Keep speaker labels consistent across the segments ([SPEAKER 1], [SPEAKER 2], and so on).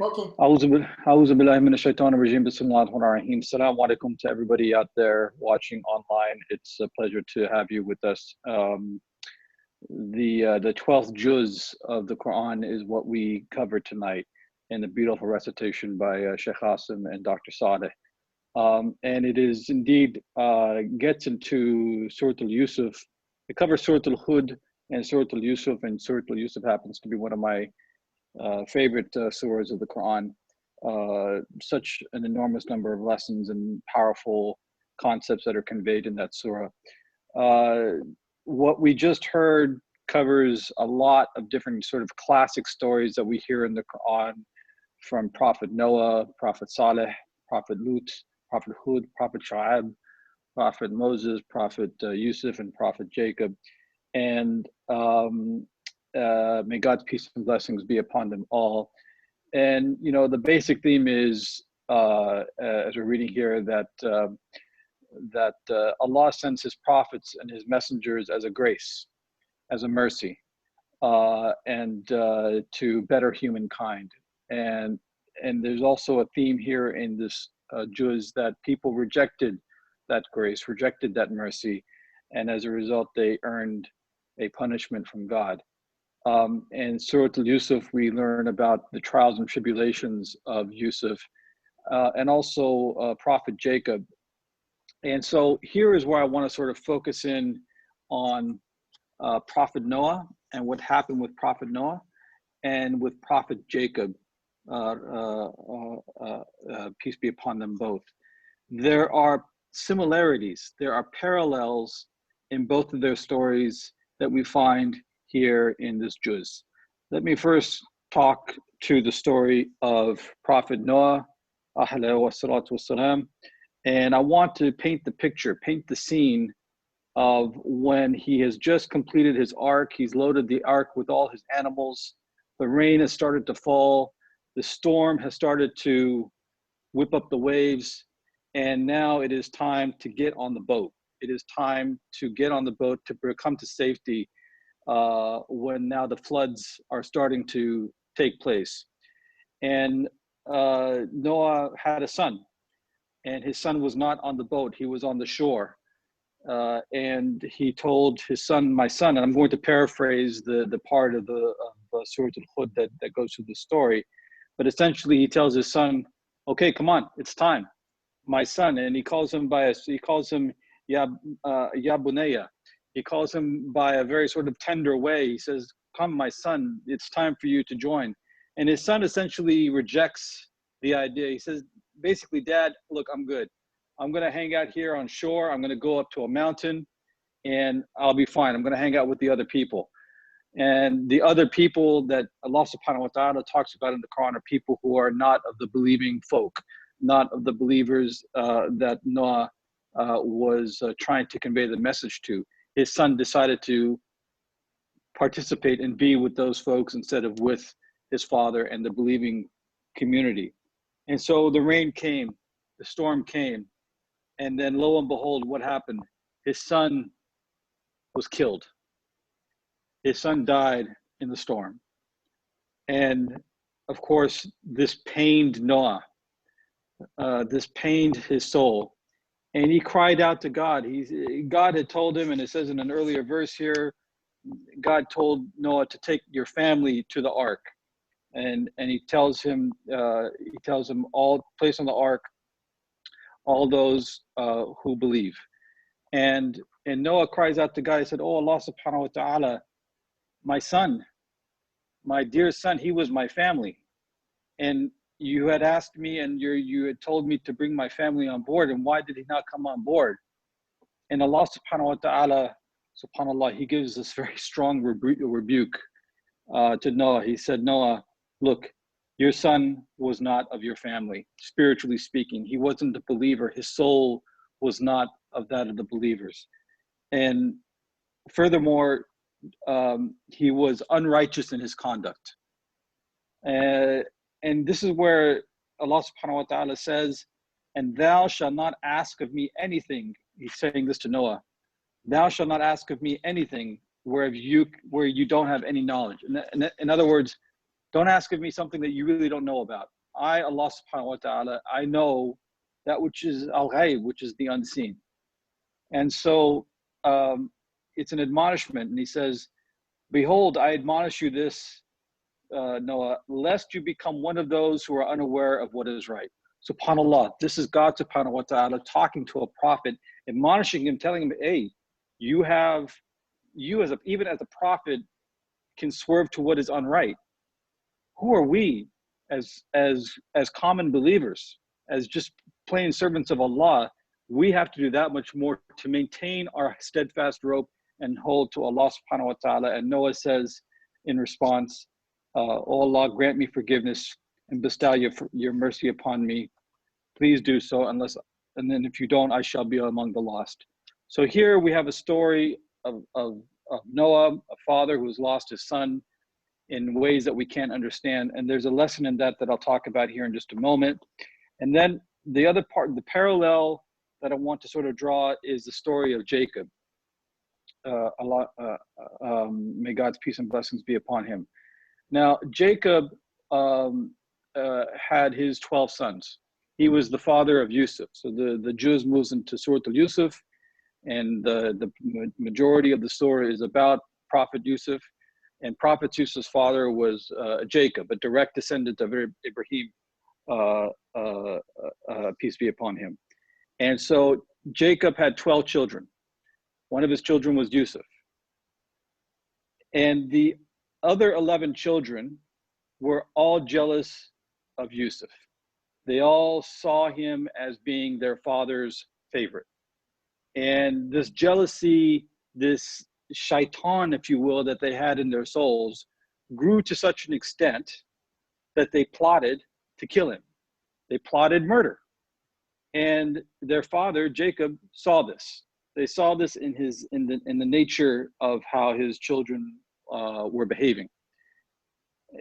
[SPEAKER 1] Okay.
[SPEAKER 2] أعوذ بالله من الشيطان الرجيم. بسم الله الرحمن الرحيم. Assalamu alaikum to everybody out there watching online. It's a pleasure to have you with us. The 12th juz of the Quran is what we cover tonight in the beautiful recitation by Sheikh Hassim and Dr. Saleh. And it is indeed gets into Surah Al-Yusuf. It covers Surah Al-Hud and Surah Al-Yusuf, and Surah Al-Yusuf happens to be one of my favorite surahs of the Quran. Such an enormous number of lessons and powerful concepts that are conveyed in that surah. What we just heard covers a lot of different sort of classic stories that we hear in the Quran, from Prophet Noah, Prophet Saleh, Prophet Lut, Prophet Hud, Prophet Shu'aib, Prophet Moses, Prophet Yusuf, and Prophet Jacob. And may God's peace and blessings be upon them all. And the basic theme is, as we're reading here, that Allah sends His prophets and His messengers as a grace, as a mercy, and to better humankind. And there's also a theme here in this juz that people rejected that grace, rejected that mercy, and as a result, they earned a punishment from God. In Surah Al-Yusuf, we learn about the trials and tribulations of Yusuf, and also Prophet Jacob. And so here is where I want to sort of focus in on Prophet Noah and what happened with Prophet Noah and with Prophet Jacob, peace be upon them both. There are similarities, there are parallels in both of their stories that we find here in this juz. Let me first talk to the story of Prophet Noah, alayhi wassalatu wassalam, and I want to paint the picture, paint the scene of when he has just completed his ark. He's loaded the ark with all his animals. The rain has started to fall. The storm has started to whip up the waves. And now it is time to get on the boat. It is time to get on the boat to come to safety when now the floods are starting to take place. And Noah had a son, and his son was not on the boat. He was on the shore. And he told his son, my son, and I'm going to paraphrase the part of the Surah Al-Hud that goes through the story, but essentially he tells his son, okay, come on, it's time, my son. And he calls him Ya Bunayya. He calls him by a very sort of tender way. He says, come, my son, it's time for you to join. And his son essentially rejects the idea. He says, basically, Dad, look, I'm good. I'm going to hang out here on shore. I'm going to go up to a mountain and I'll be fine. I'm going to hang out with the other people. And the other people that Allah subhanahu wa ta'ala talks about in the Quran are people who are not of the believing folk, not of the believers that Noah was trying to convey the message to. His son decided to participate and be with those folks instead of with his father and the believing community. And so the rain came, the storm came, and then lo and behold, what happened? His son was killed. His son died in the storm. And of course, this pained Noah. This pained his soul. And he cried out to God. God had told him, and it says in an earlier verse here, God told Noah to take your family to the ark. And he tells him all, place on the ark all those who believe. And Noah cries out to God. He said, oh, Allah subhanahu wa ta'ala, my son, my dear son, he was my family. And you had asked me and you had told me to bring my family on board. And why did he not come on board? And Allah subhanahu wa ta'ala, subhanAllah, he gives this very strong rebuke to Noah. He said, Noah, look, your son was not of your family, spiritually speaking. He wasn't a believer. His soul was not of that of the believers. And furthermore, he was unrighteous in his conduct. And this is where Allah subhanahu wa ta'ala says, and thou shalt not ask of me anything. He's saying this to Noah. Thou shalt not ask of me anything where you don't have any knowledge. In other words, Don't ask of me something that you really don't know about. I, Allah subhanahu wa ta'ala, I know that which is al-ghayb, which is the unseen. And so it's an admonishment. And he says, behold, I admonish you this, Noah, lest you become one of those who are unaware of what is right. SubhanAllah, this is God subhanahu wa ta'ala talking to a prophet, admonishing him, telling him, hey, even as a prophet can swerve to what is unright. Who are we as common believers, as just plain servants of Allah? We have to do that much more to maintain our steadfast rope and hold to Allah subhanahu wa ta'ala. And Noah says in response, oh Allah, grant me forgiveness and bestow your mercy upon me. Please do so, and then if you don't, I shall be among the lost. So here we have a story of Noah, a father who's lost his son in ways that we can't understand. And there's a lesson in that I'll talk about here in just a moment. And then the other part, the parallel that I want to sort of draw is the story of Jacob. May God's peace and blessings be upon him. Now, Jacob had his 12 sons. He was the father of Yusuf. So the Jews moves into Surah Al-Yusuf, and the majority of the surah is about Prophet Yusuf. And Prophet Yusuf's father was Jacob, a direct descendant of Ibrahim, peace be upon him. And so Jacob had 12 children. One of his children was Yusuf. And the other 11 children were all jealous of Yusuf. They all saw him as being their father's favorite. And this jealousy, this shaitan, if you will, that they had in their souls grew to such an extent that they plotted to kill him. They plotted murder. And their father, Jacob, saw this. They saw this in the nature of how his children were behaving.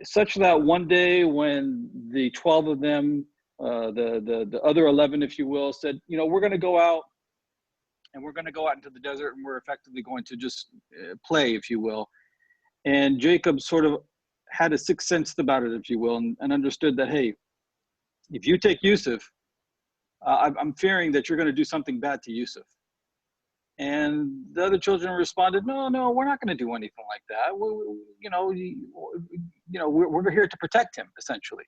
[SPEAKER 2] Such that one day when the 12 of them, the other 11, if you will, said, we're going to go out, and we're going to go out into the desert, and we're effectively going to just play, if you will. And Jacob sort of had a sixth sense about it, if you will, and understood that, hey, if you take Yusuf, I'm fearing that you're going to do something bad to Yusuf. And the other children responded, no, we're not going to do anything like that. We're here to protect him, essentially.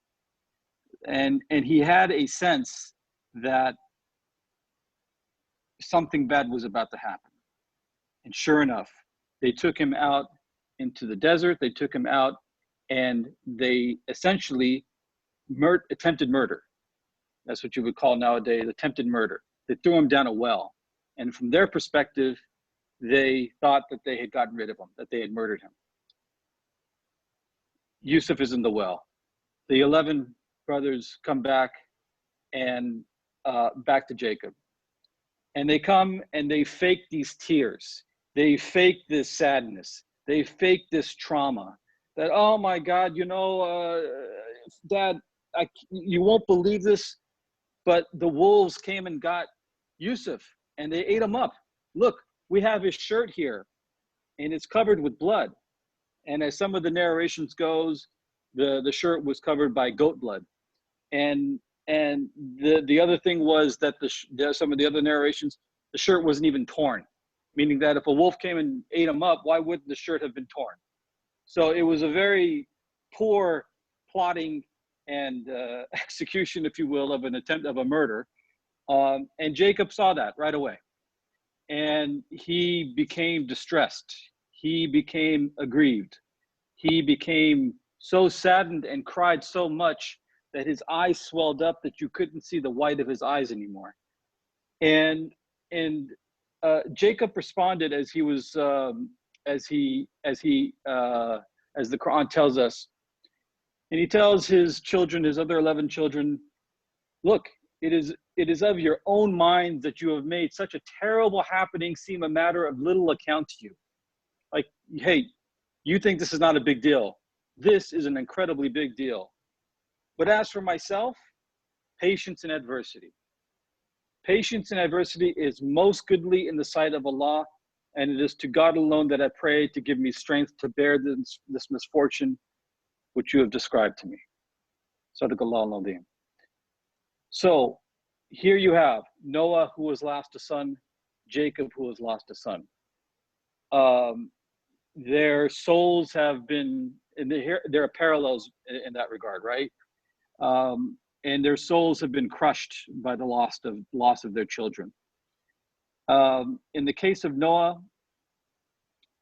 [SPEAKER 2] And he had a sense that something bad was about to happen. And sure enough, they took him out into the desert. They took him out, and they essentially attempted murder. That's what you would call nowadays attempted murder. They threw him down a well. And from their perspective, they thought that they had gotten rid of him, that they had murdered him. Yusuf is in the well. The 11 brothers come back and back to Jacob. And they come and they fake these tears. They fake this sadness. They fake this trauma. That, oh my God, Dad, you won't believe this, but the wolves came and got Yusuf and they ate him up. Look, we have his shirt here and it's covered with blood. And as some of the narrations goes, the shirt was covered by goat blood. And the other thing was that some of the other narrations, the shirt wasn't even torn, meaning that if a wolf came and ate him up, why wouldn't the shirt have been torn? So it was a very poor plotting and execution, if you will, of an attempt of a murder. And Jacob saw that right away. And he became distressed. He became aggrieved. He became so saddened and cried so much that his eyes swelled up that you couldn't see the white of his eyes anymore. And Jacob responded as he was, as the Quran tells us. And he tells his children, his other 11 children, look, it is of your own mind that you have made such a terrible happening seem a matter of little account to you. Like, hey, you think this is not a big deal. This is an incredibly big deal. But as for myself, patience in adversity. Patience in adversity is most goodly in the sight of Allah, and it is to God alone that I pray to give me strength to bear this misfortune. which you have described to me. Sadaqallah al-Azim. So here you have Noah, who has lost a son, Jacob, who has lost a son. Their souls have been, there are parallels in that regard, right? And their souls have been crushed by the loss of their children. In the case of Noah,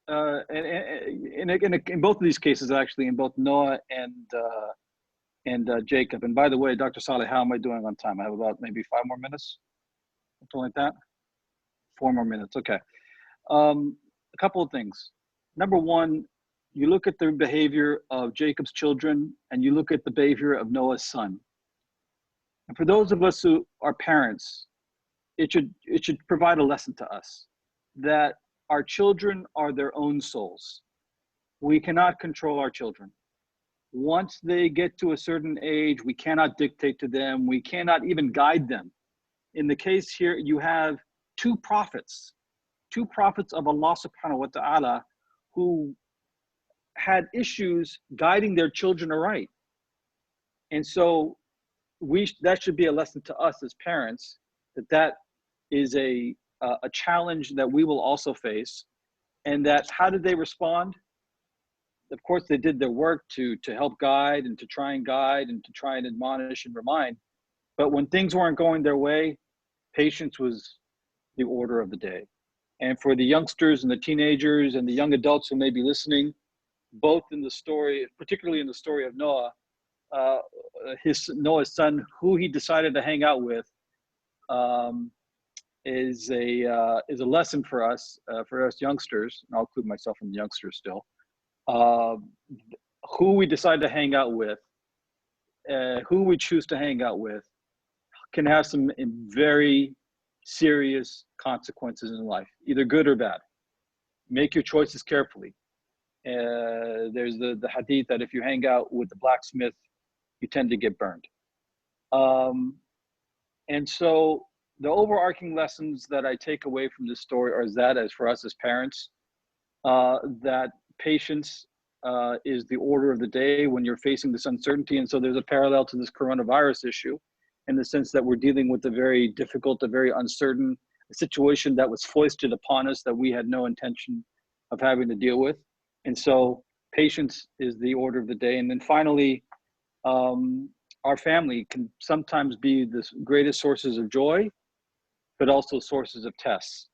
[SPEAKER 2] and in both of these cases, actually, in both Noah and Jacob. And by the way, Dr. Saleh, how am I doing on time? I have about maybe 5 more minutes, something like that. 4 more minutes, okay. A couple of things. Number one, you look at the behavior of Jacob's children and you look at the behavior of Noah's son. And for those of us who are parents, it should provide a lesson to us that our children are their own souls. We cannot control our children. Once they get to a certain age, we cannot dictate to them. We cannot even guide them. In the case here, you have two prophets of Allah subhanahu wa ta'ala who had issues guiding their children aright. And so that should be a lesson to us as parents, that is a challenge that we will also face. And that, how did they respond? Of course, they did their work to help guide and to try and guide and to try and admonish and remind. But when things weren't going their way, patience was the order of the day. And for the youngsters and the teenagers and the young adults who may be listening, both in the story, particularly in the story of Noah, Noah's son, who he decided to hang out with, is a lesson for us youngsters, and I'll include myself in the youngsters still. Who we decide to hang out with, who we choose to hang out with, can have some very serious consequences in life, either good or bad. Make your choices carefully. There's the hadith that if you hang out with the blacksmith, you tend to get burned. And so the overarching lessons that I take away from this story are that, as for us as parents, that patience is the order of the day when you're facing this uncertainty. And so there's a parallel to this coronavirus issue, in the sense that we're dealing with a very difficult, a very uncertain situation that was foisted upon us that we had no intention of having to deal with. And so patience is the order of the day. And then finally, our family can sometimes be the greatest sources of joy, but also sources of tests.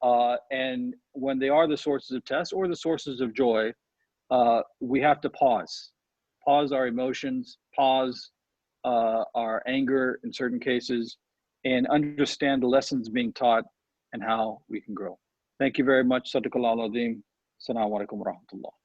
[SPEAKER 2] And when they are the sources of tests or the sources of joy, we have to pause our emotions, pause our anger in certain cases, and understand the lessons being taught and how we can grow. Thank you very much. Sadaqallah al-Azim. Assalamu alaikum wa rahmatullah.